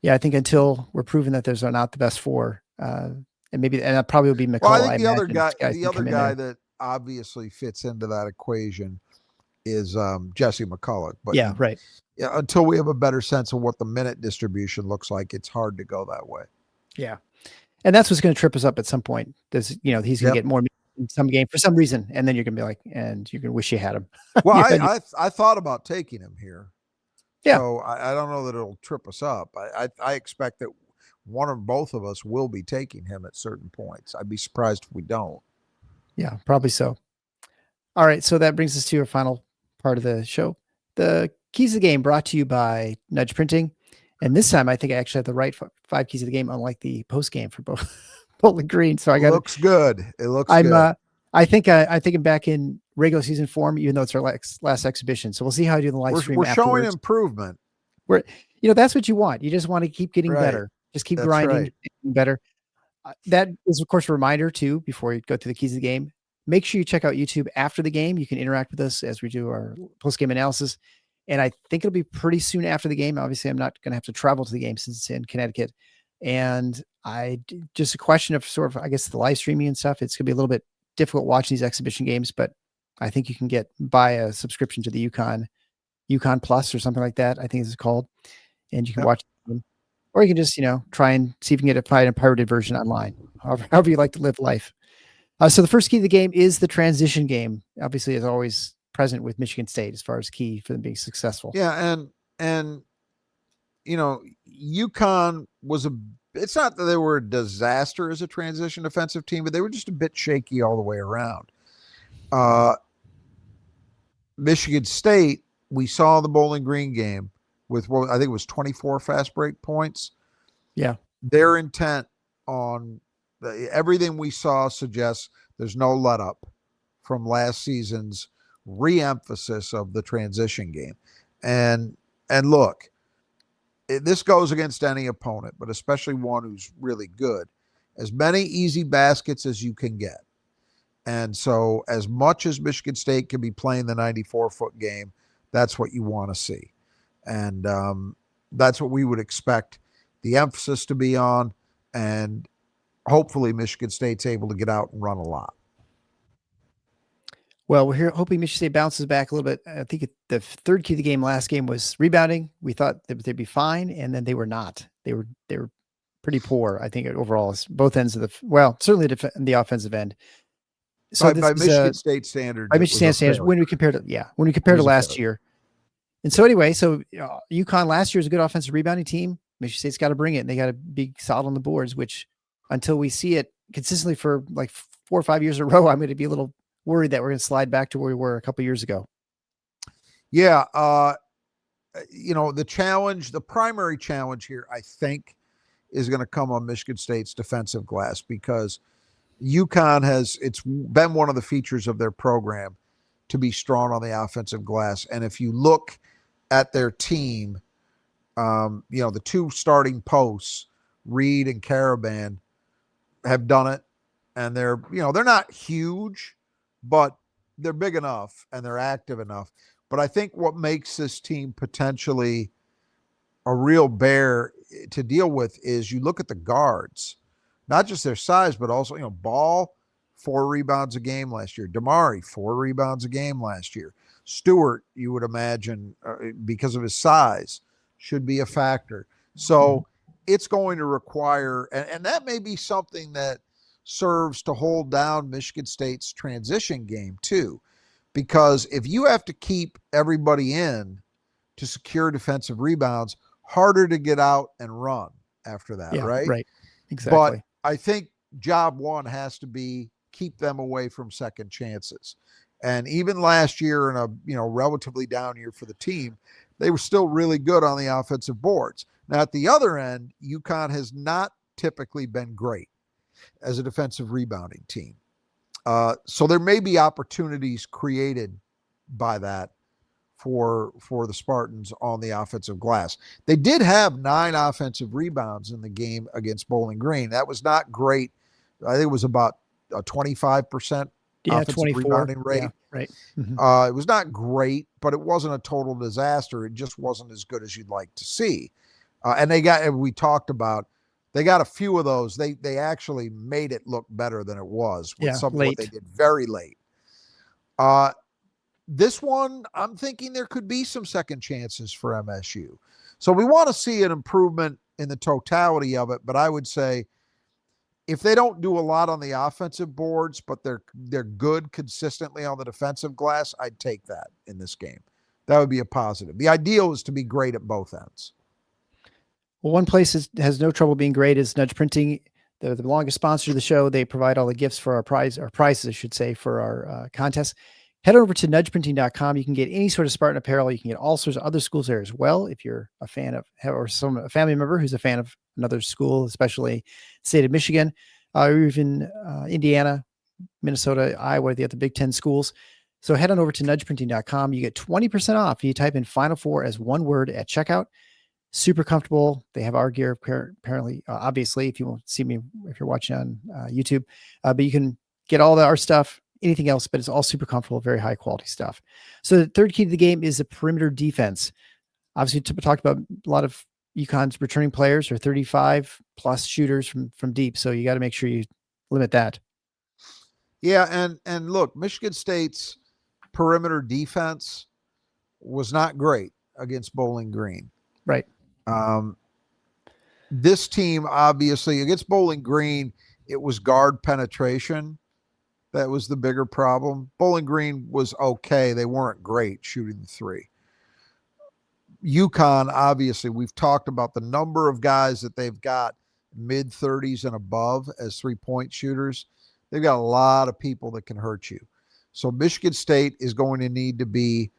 Yeah, I think until we're proven that those are not the best four, and that probably will be McCullough. Well, I think the other guy that obviously fits into that equation is Jesse McCulloch. But yeah, right. Yeah, until we have a better sense of what the minute distribution looks like, it's hard to go that way. Yeah. And that's what's going to trip us up at some point. He's going to get more in some game for some reason. And then you're going to be like, and you're going to wish you had him. Well, I thought about taking him here. Yeah. So I don't know that it'll trip us up. I expect that one or both of us will be taking him at certain points. I'd be surprised if we don't. Yeah, probably so. All right. So that brings us to our final part of the show. The keys of the game brought to you by Nudge Printing. And this time I think I actually have the right 5 keys of the game, unlike the post game for Bowling Green. So it looks good. It looks good. I think I'm back in regular season form, even though it's our last exhibition. So we'll see how I do the live stream. We're showing improvement. That's what you want. You just want to keep getting better. Just keep grinding, getting better. That is, of course, a reminder too, before you go to the keys of the game, make sure you check out YouTube after the game. You can interact with us as we do our post-game analysis. And I think it'll be pretty soon after the game. Obviously, I'm not going to have to travel to the game since it's in Connecticut. And just a question of sort of, I guess, the live streaming and stuff. It's going to be a little bit difficult watching these exhibition games, but I think you can buy a subscription to the UConn Plus or something like that, I think it's called. And you can watch them. Or you can just, try and see if you can get a pirated version online, however you like to live life. So the first key of the game is the transition game. Obviously, is always present with Michigan State as far as key for them being successful. Yeah, and UConn it's not that they were a disaster as a transition defensive team, but they were just a bit shaky all the way around. Michigan State, we saw the Bowling Green game with I think it was 24 fast break points. Yeah. Their intent on everything we saw suggests there's no let up from last season's re-emphasis of the transition game. And look, this goes against any opponent, but especially one who's really good. As many easy baskets as you can get. And so as much as Michigan State can be playing the 94-foot game, that's what you want to see. And that's what we would expect the emphasis to be on. And hopefully Michigan State's able to get out and run a lot. Well, we're here hoping Michigan State bounces back a little bit. I think the third key of the game last game was rebounding. We thought that they'd be fine, and then they were not. They were pretty poor. I think overall, it's both ends of certainly the offensive end. So by Michigan State standards, by Michigan State standards, when we compare to last year. And so anyway, UConn last year was a good offensive rebounding team. Michigan State's got to bring it, and they got to be solid on the boards, which until we see it consistently for like 4 or 5 years in a row, I'm going to be a little worried that we're going to slide back to where we were a couple of years ago. Yeah. The primary challenge here, I think, is going to come on Michigan State's defensive glass, because UConn it's been one of the features of their program to be strong on the offensive glass. And if you look at their team, the 2 starting posts, Reed and Caravan, have done it. And they're not huge, but they're big enough and they're active enough. But I think what makes this team potentially a real bear to deal with is you look at the guards, not just their size, but also, Ball, 4 rebounds a game last year. Damari, 4 rebounds a game last year. Stewart, you would imagine, because of his size, should be a factor. So it's going to require, and that may be something that serves to hold down Michigan State's transition game too. Because if you have to keep everybody in to secure defensive rebounds, harder to get out and run after that, right? Right. Exactly. But I think job one has to be keep them away from second chances. And even last year in a relatively down year for the team, they were still really good on the offensive boards. Now at the other end, UConn has not typically been great as a defensive rebounding team. So there may be opportunities created by that for the Spartans on the offensive glass. They did have 9 offensive rebounds in the game against Bowling Green. That was not great. I think it was about a 25% offensive 24 rebounding rate. Yeah, right. It was not great, but it wasn't a total disaster. It just wasn't as good as you'd like to see. And we talked about, they got a few of those. They actually made it look better than it was with some of what they did very late. This one, I'm thinking there could be some second chances for MSU. So we want to see an improvement in the totality of it. But I would say if they don't do a lot on the offensive boards, but they're good consistently on the defensive glass, I'd take that in this game. That would be a positive. The ideal is to be great at both ends. Well, one place has no trouble being great is Nudge Printing. They're the longest sponsor of the show. They provide all the gifts for our prizes, I should say, for our contest. Head over to nudgeprinting.com. You can get any sort of Spartan apparel. You can get all sorts of other schools there as well. If you're a fan of, or a family member who's a fan of another school, especially state of Michigan, or even Indiana, Minnesota, Iowa, the other Big Ten schools. So head on over to nudgeprinting.com. You get 20% off if you type in Final Four as one word at checkout. Super comfortable. They have our gear apparently, obviously, if you won't see me, if you're watching on YouTube, but you can get all our stuff, anything else, but it's all super comfortable, very high quality stuff. So the third key to the game is the perimeter defense. Obviously, we talked about a lot of UConn's returning players are 35 plus shooters from deep. So you got to make sure you limit that. Yeah. And look, Michigan State's perimeter defense was not great against Bowling Green. Right. This team, obviously, against Bowling Green, it was guard penetration. That was the bigger problem. Bowling Green was okay. They weren't great shooting the 3. UConn, obviously, we've talked about the number of guys that they've got mid-30s and above as 3-point shooters. They've got a lot of people that can hurt you. So Michigan State is going to need to be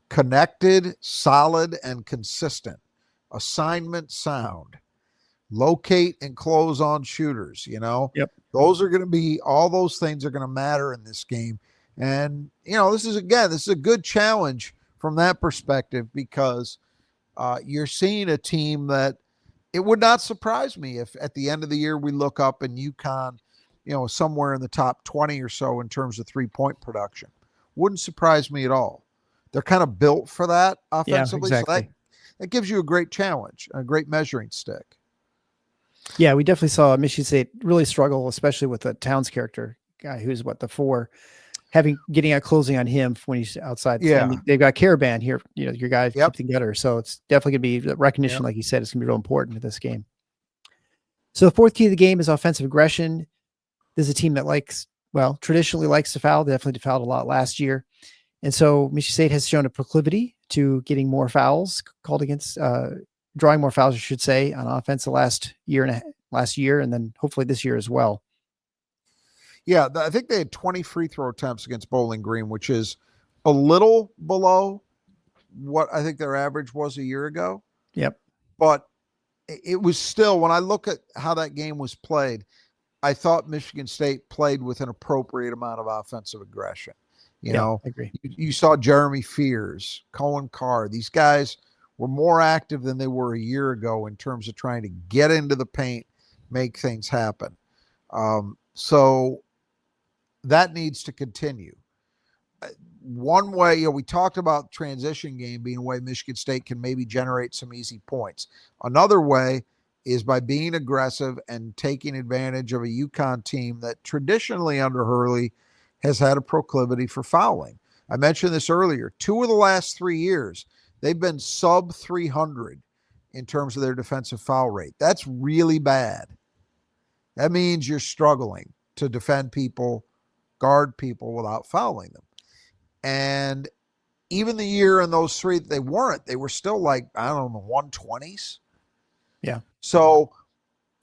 connected, solid, and consistent. Assignment sound. Locate and close on shooters, Yep. Those are going to be, all those things are going to matter in this game. And, this is a good challenge from that perspective, because you're seeing a team that it would not surprise me if at the end of the year we look up and UConn, somewhere in the top 20 or so in terms of 3-point production. Wouldn't surprise me at all. They're kind of built for that offensively. Yeah, exactly. So that gives you a great challenge, a great measuring stick. Yeah, we definitely saw Michigan State really struggle, especially with the Towns character guy who's the 4, getting a closing on him when he's outside. Yeah. And they've got Caravan here, your guy Yep. keep together. So it's definitely going to be recognition, like you said, it's going to be real important in this game. So the fourth key of the game is offensive aggression. This is a team that traditionally likes to foul. They definitely fouled a lot last year. And so Michigan State has shown a proclivity to getting more fouls called against, drawing more fouls, I should say, on offense last year, and then hopefully this year as well. Yeah, I think they had 20 free throw attempts against Bowling Green, which is a little below what I think their average was a year ago. Yep. But it was still, when I look at how that game was played, I thought Michigan State played with an appropriate amount of offensive aggression. You know, I agree. You saw Jeremy Fears, Cohen Carr. These guys were more active than they were a year ago in terms of trying to get into the paint, make things happen. So that needs to continue. One way, we talked about transition game being a way Michigan State can maybe generate some easy points. Another way is by being aggressive and taking advantage of a UConn team that traditionally under Hurley has had a proclivity for fouling. I mentioned this earlier. 2 of the last 3 years, they've been sub 300 in terms of their defensive foul rate. That's really bad. That means you're struggling to defend people, guard people without fouling them. And even the year in those 3 they were still like, I don't know, 120s. Yeah. So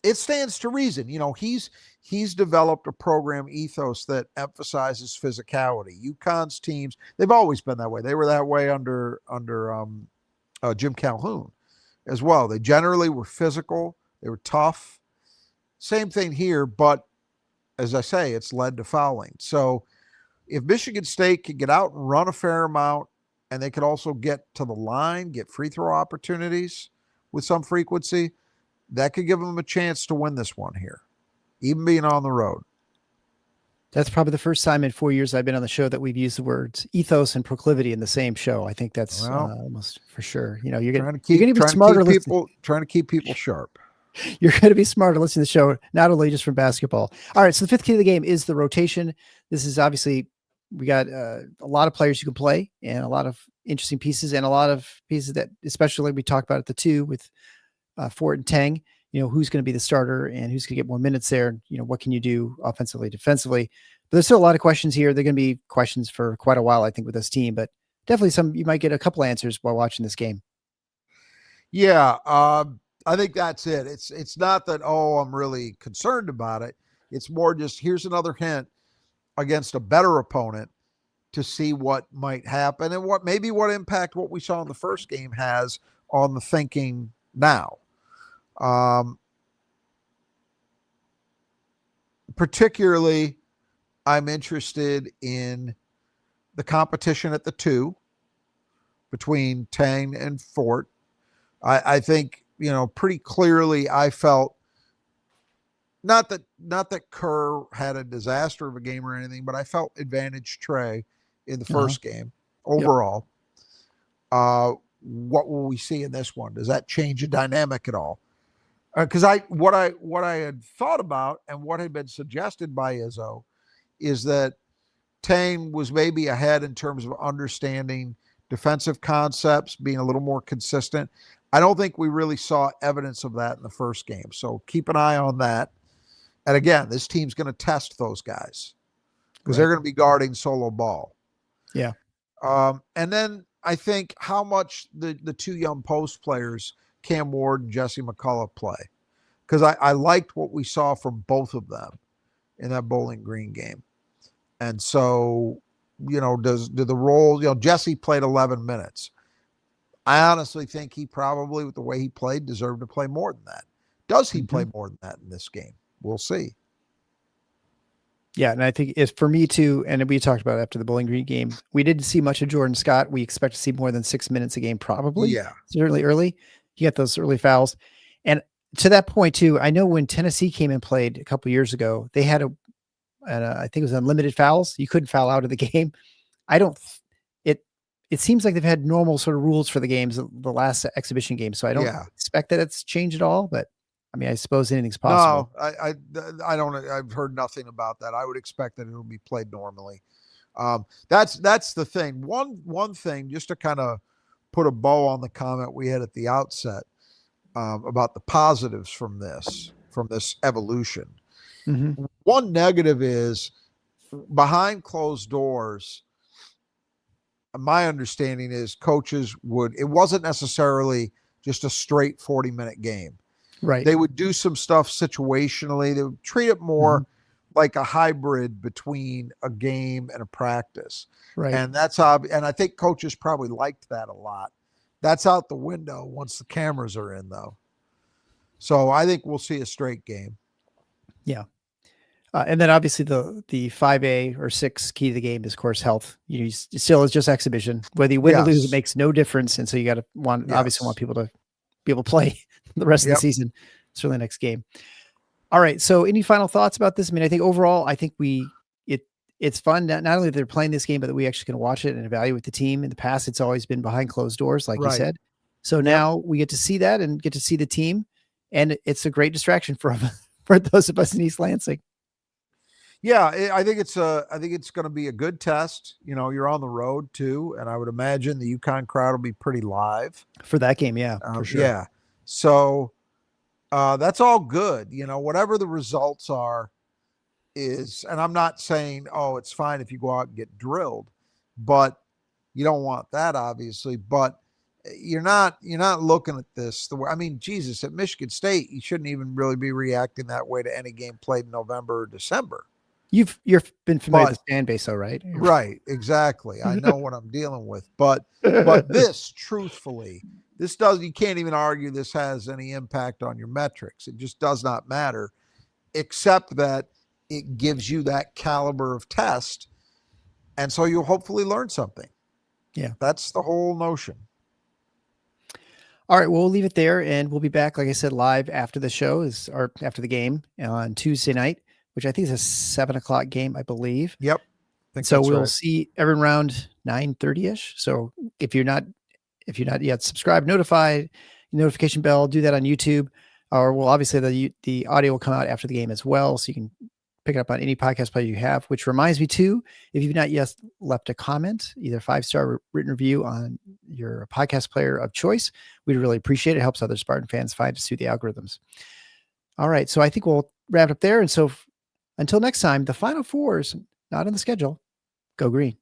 it stands to reason. He's developed a program ethos that emphasizes physicality. UConn's teams, they've always been that way. They were that way under Jim Calhoun as well. They generally were physical. They were tough. Same thing here, but as I say, it's led to fouling. So if Michigan State could get out and run a fair amount, and they could also get to the line, get free throw opportunities with some frequency, that could give them a chance to win this one here, even being on the road. That's probably the first time in 4 years I've been on the show that we've used the words ethos and proclivity in the same show. I think that's almost for sure. You're going to be smarter. Trying to keep people sharp. You're going to be smarter listening to the show, not only just from basketball. All right. So the fifth key of the game is the rotation. This is obviously, we got a lot of players you can play and a lot of interesting pieces and a lot of pieces that, especially we talked about at the 2 with Fort and Tang, who's going to be the starter and who's going to get more minutes there. What can you do offensively, defensively? But there's still a lot of questions here. They're going to be questions for quite a while, I think, with this team, but definitely you might get a couple answers while watching this game. Yeah. I think that's it. It's not that, I'm really concerned about it. It's more just, here's another hint against a better opponent to see what might happen and what impact what we saw in the first game has on the thinking now. Particularly, I'm interested in the competition at the 2 between Tang and Fort. I think, pretty clearly I felt not that Kerr had a disaster of a game or anything, but I felt advantage Trey in the first game overall. Yep. What will we see in this one? Does that change the dynamic at all? Because what I had thought about and what had been suggested by Izzo is that Tang was maybe ahead in terms of understanding defensive concepts, being a little more consistent. I don't think we really saw evidence of that in the first game. So keep an eye on that. And again, this team's going to test those guys because they're going to be guarding solo ball. Yeah. And then I think how much the 2 young post players, Cam Ward and Jesse McCullough, play. Because I liked what we saw from both of them in that Bowling Green game. And so, do the role, Jesse played 11 minutes. I honestly think he probably, with the way he played, deserved to play more than that. Does he play more than that in this game? We'll see. Yeah, and I think it's for me too, and we talked about it after the Bowling Green game, we didn't see much of Jordan Scott. We expect to see more than 6 minutes a game, probably. Yeah. Certainly early. You get those early fouls. And to that point too, I know when Tennessee came and played a couple years ago, they had I think it was unlimited fouls. You couldn't foul out of the game. It seems like they've had normal sort of rules for the games, the last exhibition game. So I don't expect that it's changed at all, but I mean, I suppose anything's possible. No, I don't. I've heard nothing about that. I would expect that it'll be played normally. That's the thing. One thing, just to kind of put a bow on the comment we had at the outset about the positives from this. from this evolution. Mm-hmm. One negative is behind closed doors. My understanding is coaches it wasn't necessarily just a straight 40-minute game. Right. They would do some stuff situationally. They would treat it more like a hybrid between a game and a practice. Right. And that's how, and I think coaches probably liked that a lot. That's out the window once the cameras are in, though. So I think we'll see a straight game. Yeah. And then obviously the 5A or 6 key to the game is, of course, health. Still is just exhibition. Whether you win or lose, it makes no difference. And so you got to obviously want people to be able to play the rest of the season. Certainly next game. All right. So any final thoughts about this? I mean, I think overall, I think it's fun. Not only that they're playing this game, but that we actually can watch it and evaluate the team. In the past, it's always been behind closed doors, like you said. So now we get to see that and get to see the team. And it's a great distraction for those of us in East Lansing. Yeah, I think it's going to be a good test. You know, you're on the road too, and I would imagine the UConn crowd will be pretty live for that game. Yeah, for sure. Yeah, so that's all good. You know, whatever the results are, and I'm not saying it's fine if you go out and get drilled, but you don't want that obviously. But you're not looking at this the way. I mean, Jesus, at Michigan State, you shouldn't even really be reacting that way to any game played in November or December. You've been familiar with the fan base, though, right? Right, exactly. I know what I'm dealing with, but this, truthfully, you can't even argue this has any impact on your metrics. It just does not matter, except that it gives you that caliber of test, and so you'll hopefully learn something. Yeah, that's the whole notion. All right, well, we'll leave it there, and we'll be back, like I said, live after the show or after the game on Tuesday night, which I think is a 7:00 game, I believe. Yep. So we'll see everyone around 9:30ish. So if you're not yet subscribed, notification bell, do that on YouTube, or obviously the audio will come out after the game as well. So you can pick it up on any podcast player you have, which reminds me too, if you've not yet left a comment, either 5-star written review on your podcast player of choice, we'd really appreciate it. It helps other Spartan fans find us through the algorithms. All right. So I think we'll wrap it up there. And so until next time, the Final Four is not on the schedule. Go Green.